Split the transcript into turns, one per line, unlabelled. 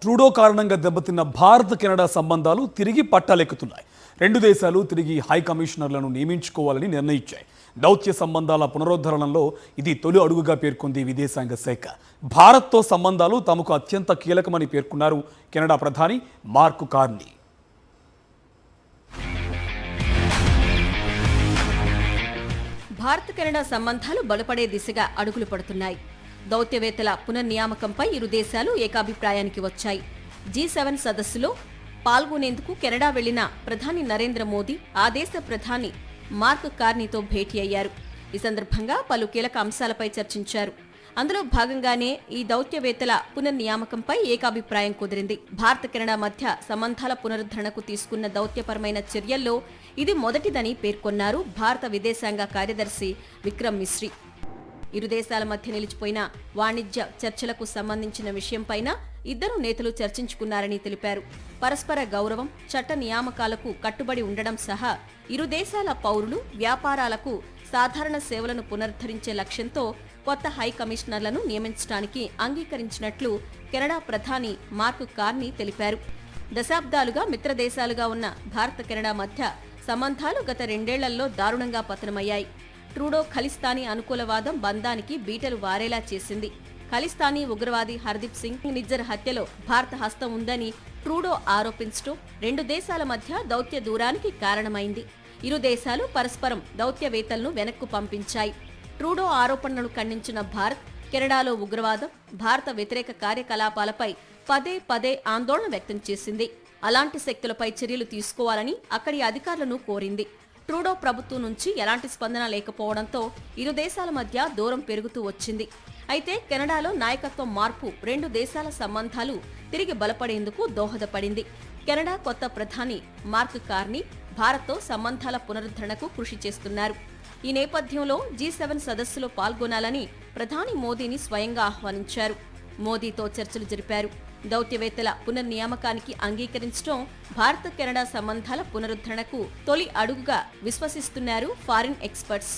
Trudeau కారణంగా దెబ్బతిన్న Bharat Canada సంబంధాలు తిరిగి పట్టాలెక్కుతున్నాయి. రెండు దేశాలు తిరిగి హై కమిషనర్లను నియమించుకోవాలని నిర్ణయించాయి. దౌత్య సంబంధాల పునరుద్ధరణలో ఇది తొలి అడుగుగా పేర్కొంది విదేశాంగ శాఖ. భారత్తో సంబంధాలు తమకు అత్యంత కీలకమని పేర్కొన్నారు కెనడా ప్రధాని మార్క్ కార్నీ.
భారత్ కెనడా సంబంధాలు బలపడే దిశగా అడుగులు పడుతున్నాయి. దౌత్యవేత్తల పునర్నియామకంపై ఇరు దేశాలు ఏకాభిప్రాయానికి వచ్చాయి. G7 సదస్సులో పాల్గొనేందుకు కెనడా వెళ్లిన ప్రధాని నరేంద్ర మోదీ ఆ దేశ ప్రధాని మార్క్ కార్నీతో భేటీ అయ్యారు. ఈ సందర్భంగా పలు కీలక అంశాలపై చర్చించారు. అందులో భాగంగానే ఈ దౌత్యవేత్తల పునర్నియామకంపై ఏకాభిప్రాయం కుదిరింది. భారత్ కెనడా మధ్య సంబంధాల పునరుద్ధరణకు తీసుకున్న దౌత్యపరమైన చర్యల్లో ఇది మొదటిదని పేర్కొన్నారు భారత విదేశాంగ కార్యదర్శి విక్రమ్ మిశ్రీ. ఇరు దేశాల మధ్య నిలిచిపోయిన వాణిజ్య చర్చలకు సంబంధించిన విషయంపైన ఇద్దరు నేతలు చర్చించుకున్నారని తెలిపారు. పరస్పర గౌరవం, చట్ట నియామకాలకు కట్టుబడి ఉండడం సహా ఇరు దేశాల పౌరులు, వ్యాపారాలకు సాధారణ సేవలను పునరుద్ధరించే లక్ష్యంతో కొత్త హై కమిషనర్లను నియమించడానికి అంగీకరించినట్లు కెనడా ప్రధాని మార్క్ కార్నీ తెలిపారు. దశాబ్దాలుగా మిత్రదేశాలుగా ఉన్న భారత కెనడా మధ్య సంబంధాలు గత 2 ఏళ్లలో దారుణంగా పతనమయ్యాయి. ట్రూడో ఖలిస్తానీ అనుకూలవాదం బంధానికి బీటలు వారేలా చేసింది. ఖలిస్తానీ ఉగ్రవాది హర్దీప్ సింగ్ నిజ్జర్ హత్యలో భారత హస్తం ఉందని ట్రూడో ఆరోపించడం రెండు దేశాల మధ్య దౌత్య దూరానికి కారణమైంది. ఇరు దేశాలు పరస్పరం దౌత్యవేత్తలను వెనక్కు పంపించాయి. ట్రూడో ఆరోపణలను ఖండించిన భారత్ కెనడాలో ఉగ్రవాదం, భారత వ్యతిరేక కార్యకలాపాలపై పదే ఆందోళన వ్యక్తం చేసింది. అలాంటి శక్తులపై చర్యలు తీసుకోవాలని అక్కడి అధికారులను కోరింది. ట్రూడో ప్రభుత్వం నుంచి ఎలాంటి స్పందన లేకపోవడంతో ఇరు దేశాల మధ్య దూరం పెరుగుతూ వచ్చింది. అయితే కెనడాలో నాయకత్వం మార్పు రెండు దేశాల సంబంధాలు తిరిగి బలపడేందుకు దోహదపడింది. కెనడా కొత్త ప్రధాని మార్క్ కార్నీ భారత్తో సంబంధాల పునరుద్ధరణకు కృషి చేస్తున్నారు. ఈ నేపథ్యంలో G7 సదస్సులో పాల్గొనాలని ప్రధాని మోదీని స్వయంగా ఆహ్వానించారు. మోదీతో చర్చలు జరిపారు. దౌత్యవేత్తల పునర్నియామకానికి అంగీకరించడం భారత కెనడా సంబంధాల పునరుద్ధరణకు తొలి అడుగుగా విశ్వసిస్తున్నారు ఫారిన్ ఎక్స్పర్ట్స్.